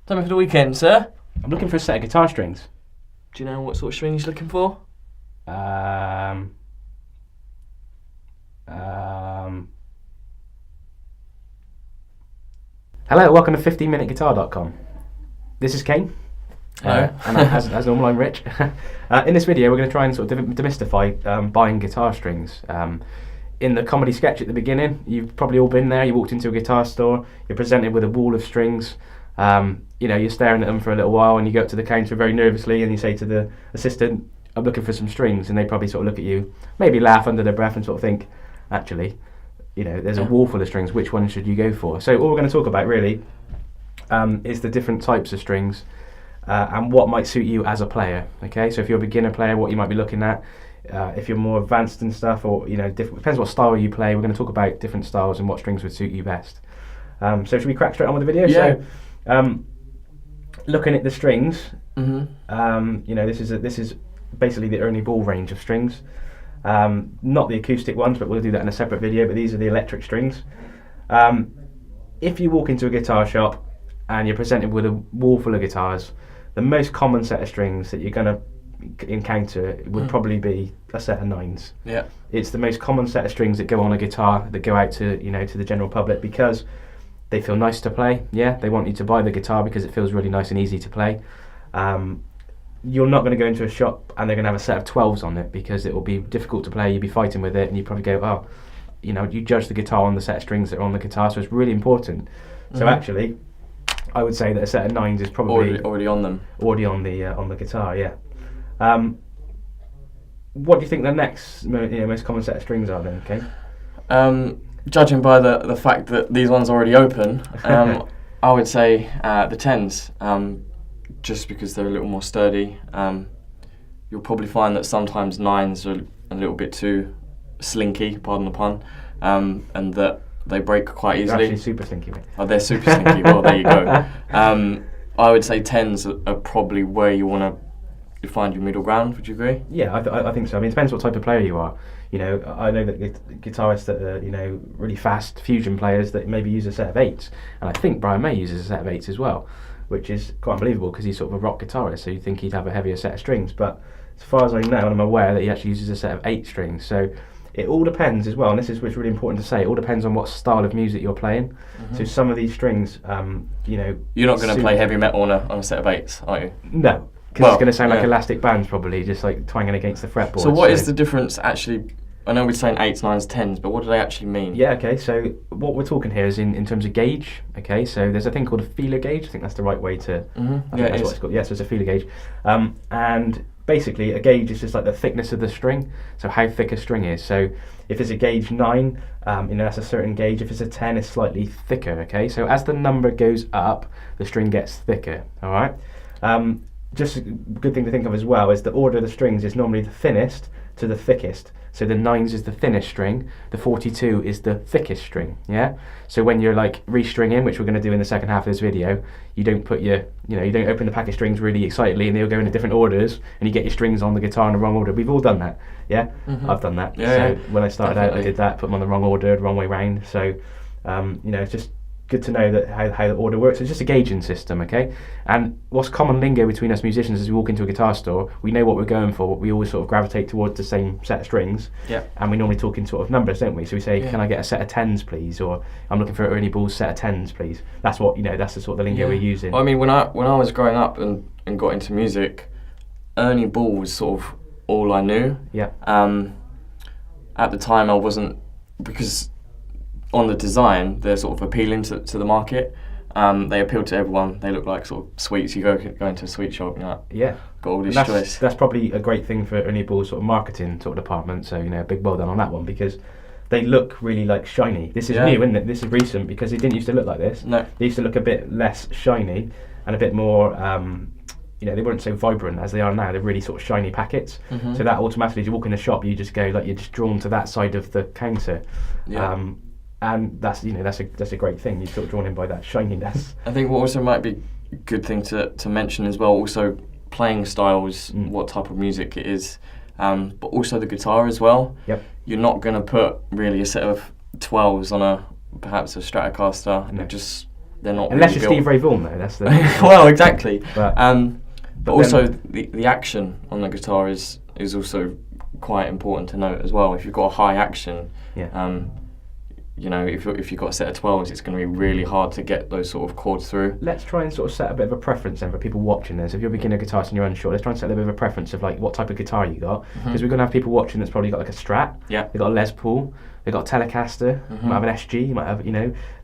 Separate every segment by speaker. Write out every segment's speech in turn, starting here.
Speaker 1: Tell me for the weekend, sir.
Speaker 2: I'm looking for a set of guitar strings.
Speaker 1: Do you know what sort of strings you're looking for?
Speaker 2: Hello, welcome to 15minuteguitar.com. This is Kane.
Speaker 1: Hello.
Speaker 2: And as normal, I'm Rich. In this video, we're going to try and sort of demystify buying guitar strings. In the comedy sketch at the beginning, you've probably all been there. You walked into a guitar store, you're presented with a wall of strings. You're staring at them for a little while, and you go up to the counter very nervously, and you say to the assistant, "I'm looking for some strings," and they probably sort of look at you, maybe laugh under their breath, and sort of think, "Actually, there's a wall full of strings. Which one should you go for?" So all we're going to talk about really is the different types of strings and what might suit you as a player. Okay, so if you're a beginner player, what you might be looking at. If you're more advanced and stuff, or depends what style you play. We're going to talk about different styles and what strings would suit you best. So should we crack straight on with the video?
Speaker 1: Yeah.
Speaker 2: So, looking at the strings,
Speaker 1: Mm-hmm.
Speaker 2: this is basically the Ernie Ball range of strings. Not the acoustic ones, but we'll do that in a separate video. But these are the electric strings. If you walk into a guitar shop and you're presented with a wall full of guitars, the most common set of strings that you're going to encounter would probably be a set of nines.
Speaker 1: Yeah.
Speaker 2: It's the most common set of strings that go on a guitar, that go out to to the general public, because they feel nice to play. Yeah, they want you to buy the guitar because it feels really nice and easy to play. You're not going to go into a shop and they're going to have a set of 12s on it, because it will be difficult to play. You'll be fighting with it, and you probably go, you judge the guitar on the set of strings that are on the guitar. So it's really important. So actually, I would say that a set of nines is probably
Speaker 1: already on them.
Speaker 2: Already on the guitar. Yeah. What do you think the next most common set of strings are then, okay?
Speaker 1: Judging by the fact that these ones are already open, I would say the 10s, just because they're a little more sturdy. You'll probably find that sometimes 9s are a little bit too slinky, pardon the pun, and that they break quite
Speaker 2: They're
Speaker 1: easily.
Speaker 2: actually super slinky, mate.
Speaker 1: Oh, they're super slinky. Well, there you go. I would say 10s are probably where you want to find your middle ground. Would you agree?
Speaker 2: Yeah, I think so. I mean, it depends what type of player you are. I know that guitarists that are, really fast fusion players that maybe use a set of 8s, and I think Brian May uses a set of 8s as well, which is quite unbelievable because he's sort of a rock guitarist, so you'd think he'd have a heavier set of strings. But as far as I know, and I'm aware that he actually uses a set of 8 strings. So it all depends as well, and this is what's really important to say. It all depends on what style of music you're playing. Mm-hmm. So some of these strings,
Speaker 1: You're not going to play heavy metal on a set of 8s, are you?
Speaker 2: No. Because it's going to sound like elastic bands, probably, just like twanging against the fretboard.
Speaker 1: So what is the difference actually? I know we're saying 8s, 9s, 10s, but what do they actually mean?
Speaker 2: Yeah, okay, so what we're talking here is in terms of gauge, okay, so there's a thing called a feeler gauge. I think that's the right way to...
Speaker 1: Mm-hmm.
Speaker 2: I think that's what it's called. Yeah, so it's a feeler gauge. And basically, a gauge is just like the thickness of the string, so how thick a string is. So if it's a gauge 9, that's a certain gauge. If it's a 10, it's slightly thicker, okay? So as the number goes up, the string gets thicker, all right? Just a good thing to think of as well is the order of the strings is normally the thinnest to the thickest. So the 9s is the thinnest string, the 42 is the thickest string, yeah? So when you're like restringing, which we're going to do in the second half of this video, you don't put you don't open the pack of strings really excitedly and they'll go into different orders and you get your strings on the guitar in the wrong order. We've all done that, yeah? Mm-hmm. I've done that.
Speaker 1: Yeah,
Speaker 2: so when I started out, I did that, put them on the wrong order, the wrong way round. So, it's just good to know that how the order works. It's just a gauging system, okay? And what's common lingo between us musicians as we walk into a guitar store, we know what we're going for. We always sort of gravitate towards the same set of strings.
Speaker 1: Yeah.
Speaker 2: And we normally talk in sort of numbers, don't we? So we say, Can I get a set of 10s, please? Or I'm looking for Ernie Ball's set of 10s, please. That's what, that's the sort of the lingo we're using.
Speaker 1: Well, I mean, when I was growing up and got into music, Ernie Ball was sort of all I knew.
Speaker 2: Yeah.
Speaker 1: At the time, I wasn't, because on the design, they're sort of appealing to the market. They appeal to everyone. They look like sort of sweets. You go into a sweet shop, you're like,
Speaker 2: yeah,
Speaker 1: got all this choice.
Speaker 2: That's probably a great thing for Ernie Ball's sort of marketing sort of department. So big well done on that one, because they look really like shiny. This is new, isn't it? This is recent, because it didn't used to look like this.
Speaker 1: No,
Speaker 2: they used to look a bit less shiny and a bit more. They weren't so vibrant as they are now. They're really sort of shiny packets. Mm-hmm. So that automatically, as you walk in the shop, you just go like you're just drawn to that side of the counter. Yeah. And that's a great thing. You're sort of drawn in by that shininess.
Speaker 1: I think what also might be a good thing to mention as well, also playing styles, what type of music it is, but also the guitar as well.
Speaker 2: Yep.
Speaker 1: You're not going to put really a set of 12s on perhaps a Stratocaster. No. It just they're not
Speaker 2: Unless
Speaker 1: really
Speaker 2: you're
Speaker 1: built.
Speaker 2: Steve Ray Vaughan, though. That's the
Speaker 1: Well, exactly.
Speaker 2: But-
Speaker 1: But also the action on the guitar is also quite important to note as well. If you've got a high action,
Speaker 2: Yeah.
Speaker 1: you know, if you've got a set of 12s, it's going to be really hard to get those sort of chords through.
Speaker 2: Let's try and sort of set a bit of a preference then for people watching this. If you're a beginner guitarist and you're unsure, let's try and set a bit of a preference of like what type of guitar you got, because we're going to have people watching that's probably got like a Strat.
Speaker 1: Yeah.
Speaker 2: They've got a Les Paul. They've got a Telecaster. Might have an SG. You might have,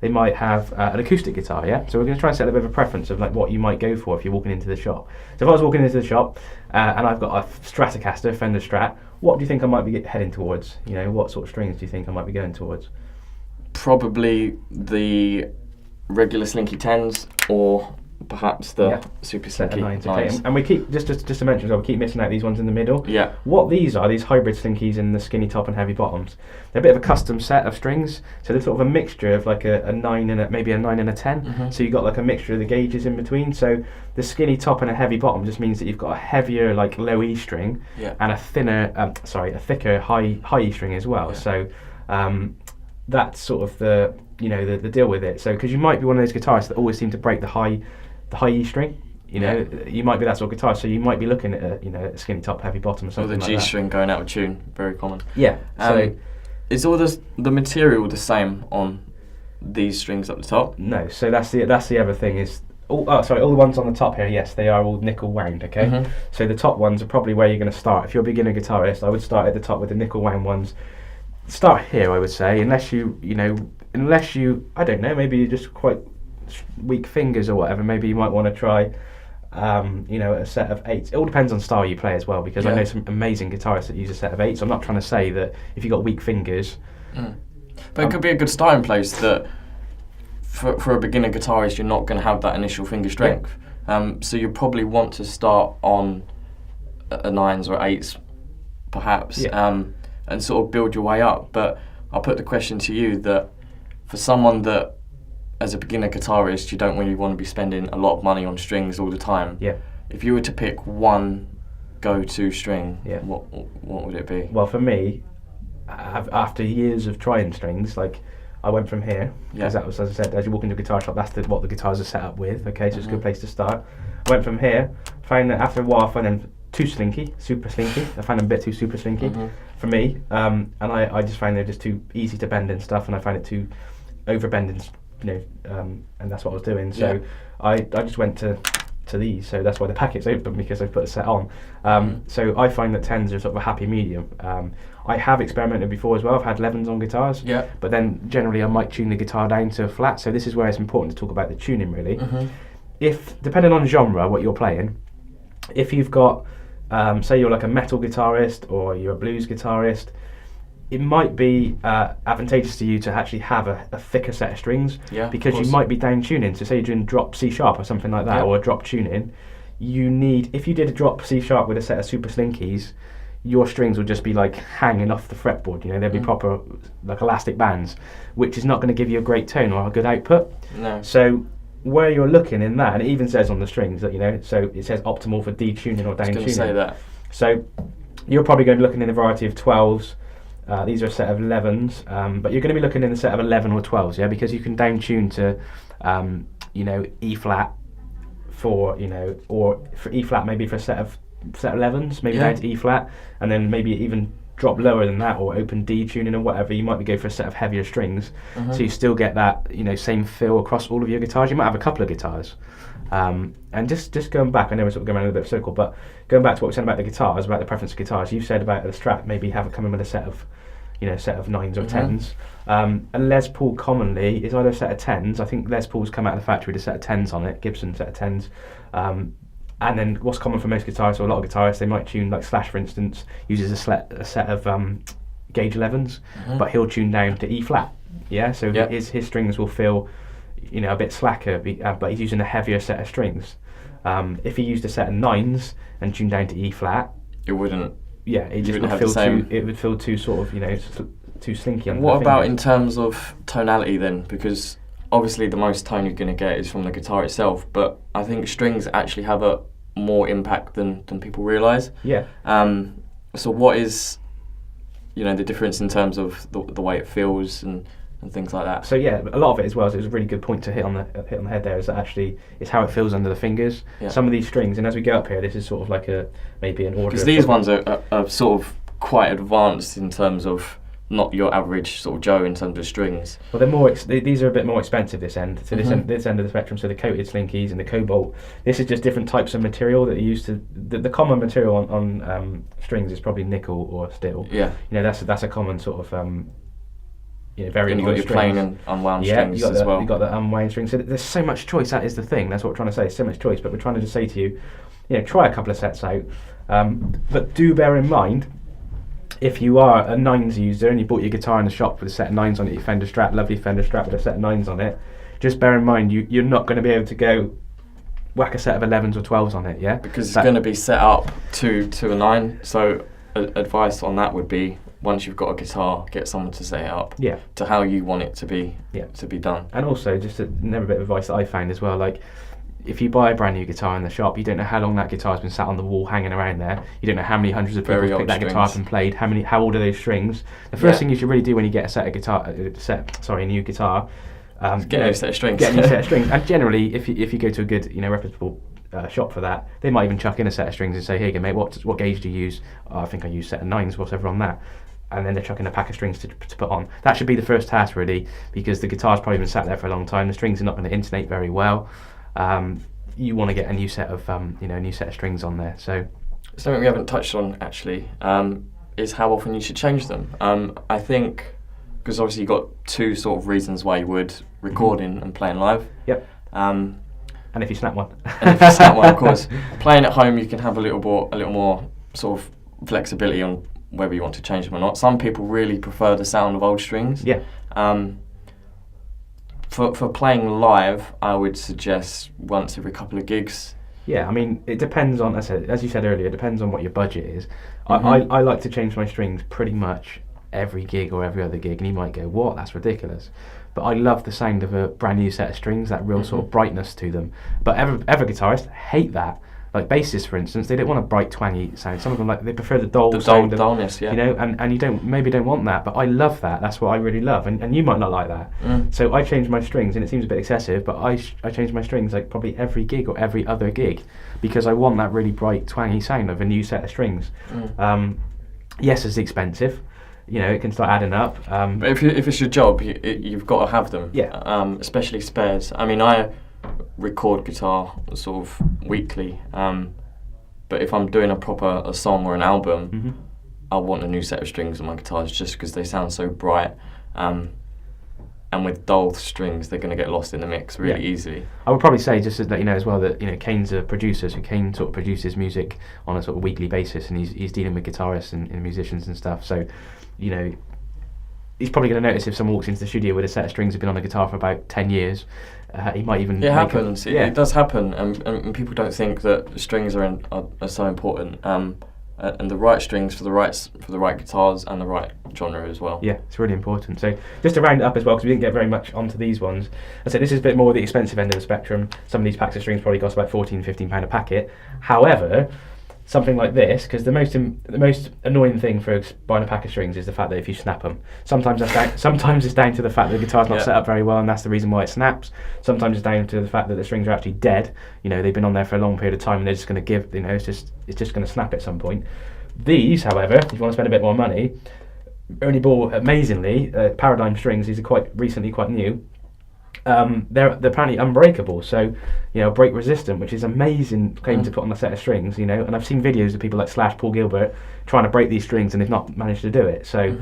Speaker 2: they might have an acoustic guitar. Yeah. So we're going to try and set a bit of a preference of like what you might go for if you're walking into the shop. So if I was walking into the shop and I've got a Stratocaster, Fender Strat, what do you think I might be heading towards? What sort of strings do you think I might be going towards?
Speaker 1: Probably the regular Slinky 10s, or perhaps the Super
Speaker 2: Set of
Speaker 1: Slinky
Speaker 2: nines,
Speaker 1: 9s.
Speaker 2: okay. And we keep just to mention as well, we keep missing out these ones in the middle.
Speaker 1: Yeah.
Speaker 2: What these are, these hybrid slinkies in the skinny top and heavy bottoms, they're a bit of a custom set of strings. So they're sort of a mixture of like a 9 and maybe a 9 and a 10. So you've got like a mixture of the gauges in between. So the skinny top and a heavy bottom just means that you've got a heavier like low E string and a thicker high E string as well.
Speaker 1: Yeah.
Speaker 2: So that's sort of the deal with it. So because you might be one of those guitarists that always seem to break the high E string. You might be that sort of guitarist, so you might be looking at a skinny top, heavy bottom, or
Speaker 1: Or
Speaker 2: something
Speaker 1: the
Speaker 2: like
Speaker 1: G string going out of tune, very common.
Speaker 2: Yeah. So
Speaker 1: Is all the material the same on these strings up the top?
Speaker 2: no. So that's the other thing is. All the ones on the top here, yes, they are all nickel wound, okay? So the top ones are probably where you're going to start. If you're a beginner guitarist, I would start at the top with the nickel wound ones. Start here, I would say, unless you, I don't know, maybe you're just quite weak fingers or whatever, maybe you might want to try, a set of 8s. It all depends on style you play as well, because I know some amazing guitarists that use a set of 8s. So I'm not trying to say that if you've got weak fingers...
Speaker 1: But it could be a good starting place that for a beginner guitarist, you're not going to have that initial finger strength. So you probably want to start on a 9s or 8s, perhaps, and sort of build your way up. But I'll put the question to you that for someone that, as a beginner guitarist, you don't really want to be spending a lot of money on strings all the time.
Speaker 2: Yeah.
Speaker 1: If you were to pick one go-to string, what would it be?
Speaker 2: Well, for me, after years of trying strings, like I went from here, because that was, as I said, as you walk into a guitar shop, that's what the guitars are set up with, okay, so it's a good place to start. I went from here, found that after a while I found them too slinky, super slinky. I found them a bit too super slinky for me, and I just find they're just too easy to bend and stuff, and I find it too overbending, and that's what I was doing. So I just went to these, so that's why the packet's open, because I put a set on. So I find that 10s are sort of a happy medium. I have experimented before as well. I've had 11s on guitars, but then generally I might tune the guitar down to a flat. So this is where it's important to talk about the tuning, really. If, depending on genre, what you're playing, if you've got, say you're like a metal guitarist or you're a blues guitarist, it might be advantageous to you to actually have a thicker set of strings, because you might be down tuning. So say you're doing drop C sharp or something like that, or a drop tuning, if you did a drop C sharp with a set of super slinkies, your strings will just be like hanging off the fretboard, they'd be proper like elastic bands, which is not going to give you a great tone or a good output.
Speaker 1: No.
Speaker 2: So where you're looking in that, and it even says on the strings that, so it says optimal for detuning or down tuning.
Speaker 1: I was going to say that.
Speaker 2: So you're probably going to be looking in a variety of 12s. These are a set of 11s, but you're going to be looking in a set of 11 or 12s, because you can down tune to, E flat for, or for E flat maybe for a set of 11s, maybe down to E flat, and then maybe even drop lower than that, or open D tuning or whatever. You might go for a set of heavier strings, so you still get that same feel across all of your guitars. You might have a couple of guitars, and just going back, I know we're sort of going around in a bit of a circle, but going back to what we said about the guitars, about the preference of guitars, you've said about the Strat maybe have it coming with a set of 9s or 10s. A Les Paul commonly is either a set of 10s. I think Les Paul's come out of the factory with a set of 10s on it, Gibson set of 10s. And then what's common for most guitarists, or a lot of guitarists, they might tune, like Slash for instance, uses a set of gauge 11s, but he'll tune down to E flat. So his strings will feel a bit slacker, but he's using a heavier set of strings. If he used a set of 9s and tuned down to E flat,
Speaker 1: it wouldn't.
Speaker 2: It just would feel too. It would feel too sort of too slinky. On
Speaker 1: what
Speaker 2: the
Speaker 1: about
Speaker 2: fingers.
Speaker 1: in terms of tonality then? Because obviously the most tone you're going to get is from the guitar itself, but I think strings actually have a more impact than people realise. So what is the difference in terms of the way it feels and and things like that.
Speaker 2: So yeah, a lot of it as well. It was a really good point to hit on the head there. Is that actually it's how it feels under the fingers.
Speaker 1: Yeah.
Speaker 2: Some of these strings, and as we go up here, this is sort of like maybe an order.
Speaker 1: Because these ones are sort of quite advanced in terms of not your average sort of Joe in terms of strings.
Speaker 2: Well, they're more. These are a bit more expensive this end. So
Speaker 1: Mm-hmm.
Speaker 2: this end of the spectrum. So the coated slinkies and the cobalt. This is just different types of material that are used to. The common material on strings is probably nickel or steel.
Speaker 1: Yeah.
Speaker 2: You know, that's a common sort of very.
Speaker 1: And you've got your plain and unwound strings as well.
Speaker 2: You've got the unwound strings. So there's so much choice. That is the thing. That's what we're trying to say. So much choice. But we're trying to just say to you, try a couple of sets out. But do bear in mind, if you are a nines user and you bought your guitar in the shop with a set of nines on it, your Fender Strat, lovely Fender Strat with a set of nines on it, just bear in mind you're not going to be able to go whack a set of 11s or 12s on it, yeah?
Speaker 1: Because it's going to be set up to a 9. So advice on that would be, once you've got a guitar, get someone to set it up to how you want it to be done.
Speaker 2: And also, just another bit of advice that I found as well, like, if you buy a brand new guitar in the shop, you don't know how long that guitar's been sat on the wall hanging around there. You don't know how many hundreds of people picked that guitar up and played. How old are those strings? The first thing you should really do when you get a new guitar,
Speaker 1: get a new set of strings.
Speaker 2: Get a new set of strings. And generally, if you go to a good, reputable shop for that, they might even chuck in a set of strings and say, "Here you go, mate. What gauge do you use?" "Oh, I think I use a set of 9s, whatever on that." And then they're chucking a pack of strings to put on. That should be the first task, really, because the guitar's probably been sat there for a long time. The strings are not going to intonate very well. You want to get a new set of strings on there. So
Speaker 1: something we haven't touched on actually is how often you should change them. I think because obviously you've got two sort of reasons why you would recording and playing live.
Speaker 2: Yep. And if you snap one.
Speaker 1: And if you snap one, of course. Playing at home, you can have a little more sort of flexibility on whether you want to change them or not. Some people really prefer the sound of old strings.
Speaker 2: Yeah.
Speaker 1: For playing live, I would suggest once every couple of gigs.
Speaker 2: Yeah, I mean, it depends on, as you said earlier, it depends on what your budget is.
Speaker 1: Mm-hmm.
Speaker 2: I like to change my strings pretty much every gig or every other gig, and you might go, "What? That's ridiculous." But I love the sound of a brand new set of strings, that real sort of brightness to them. But every guitarist hate that. Like bassists, for instance, they don't want a bright, twangy sound. Some of them they prefer the dull sound.
Speaker 1: Dullness, yeah.
Speaker 2: And you don't want that. But I love that. That's what I really love. And you might not like that. So I change my strings, and it seems a bit excessive, but I change my strings like probably every gig or every other gig, because I want that really bright, twangy sound of a new set of strings. Yes, it's expensive. It can start adding up.
Speaker 1: But if it's your job, you've got to have them.
Speaker 2: Yeah.
Speaker 1: Especially spares. I mean, I record guitar sort of weekly, but if I'm doing a song or an album, I want a new set of strings on my guitars just because they sound so bright. And with dull strings, they're going to get lost in the mix really easily. I would probably say, just to let you know as well, that Kane's a producer, so Kane sort of produces music on a sort of weekly basis, and he's dealing with guitarists and musicians and stuff. So, he's probably going to notice if someone walks into the studio with a set of strings that have been on a guitar for about 10 years. He might even. It happens. It does happen, and people don't think that strings are so important. And the right strings for the right guitars and the right genre as well. Yeah, it's really important. So just to round it up as well, because we didn't get very much onto these ones. I said this is a bit more the expensive end of the spectrum. Some of these packs of strings probably cost about £14-15 a packet. However, something like this, because the most annoying thing for buying a pack of strings is the fact that if you snap them, sometimes it's down to the fact that the guitar's not set up very well, and that's the reason why it snaps. Sometimes it's down to the fact that the strings are actually dead. They've been on there for a long period of time, and they're just going to give. It's just going to snap at some point. These, however, if you want to spend a bit more money, only bought amazingly Paradigm strings. These are quite new. They're apparently unbreakable, so break resistant, which is amazing claim to put on a set of strings. And I've seen videos of people like Slash, Paul Gilbert trying to break these strings, and they've not managed to do it. So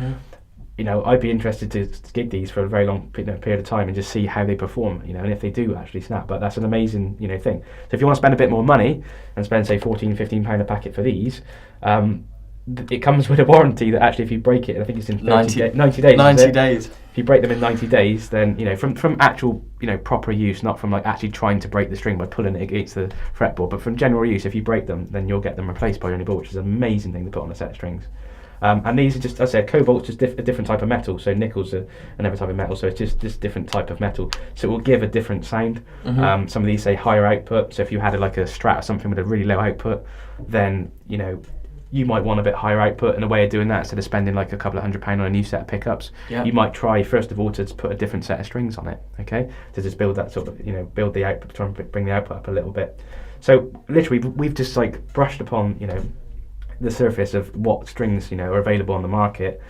Speaker 1: I'd be interested to gig these for a very long period of time and just see how they perform, and if they do actually snap. But that's an amazing thing. So if you want to spend a bit more money and spend say £14-15 a packet for these, it comes with a warranty that actually if you break it, I think it's in 90 days. 90 days. If you break them in 90 days, then from actual proper use, not from like actually trying to break the string by pulling it against the fretboard, but from general use, if you break them, then you'll get them replaced by your new board, which is an amazing thing to put on a set of strings. And these are just, as I said, cobalt's just a different type of metal, so nickel's another type of metal, so it's just different type of metal, so it will give a different sound. Some of these say higher output, so if you had like a Strat or something with a really low output, then
Speaker 2: you might want a bit higher output, and a way of doing that, instead of spending like a couple of £100 on a new set of pickups,
Speaker 1: Yeah.
Speaker 2: you might try first of all to put a different set of strings on it, okay? To just build that sort of, build the output, try and bring the output up a little bit. So literally, we've just like brushed upon, the surface of what strings, are available on the market.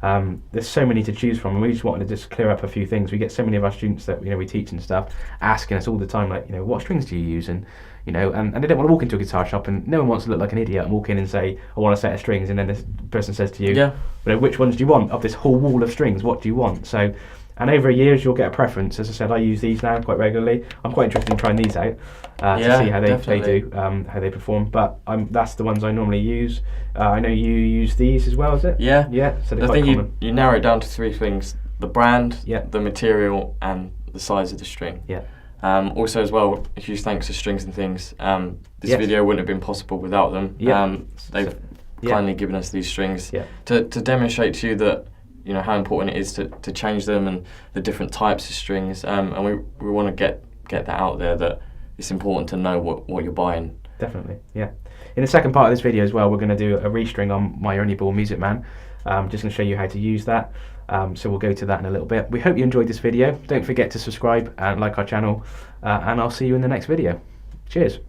Speaker 2: There's so many to choose from, and we just wanted to just clear up a few things. We get so many of our students that we teach and stuff asking us all the time, like, what strings do you use? And and they don't want to walk into a guitar shop, and no one wants to look like an idiot and walk in and say, I want a set of strings, and then this person says to you, which ones do you want of this whole wall of strings? What do you want? So, and over years you'll get a preference. As I said, I use these now quite regularly. I'm quite interested in trying these out to see how they do, how they perform. But that's the ones I normally use. I know you use these as well, is it?
Speaker 1: Yeah.
Speaker 2: Yeah. So
Speaker 1: I think you narrow it down to 3 things: the brand,
Speaker 2: Yeah.
Speaker 1: the material, and the size of the string.
Speaker 2: Yeah.
Speaker 1: Also as well, a huge thanks to Strings and Things. This
Speaker 2: Yes.
Speaker 1: video wouldn't have been possible without them.
Speaker 2: Yeah.
Speaker 1: They've
Speaker 2: Yeah.
Speaker 1: kindly given us these strings
Speaker 2: Yeah.
Speaker 1: to demonstrate to you that how important it is to change them and the different types of strings. And we want to get that out there, that it's important to know what you're buying.
Speaker 2: Definitely, yeah. In the second part of this video as well, we're going to do a restring on my Ernie Ball Music Man. Just going to show you how to use that. So we'll go to that in a little bit. We hope you enjoyed this video. Don't forget to subscribe and like our channel, and I'll see you in the next video. Cheers.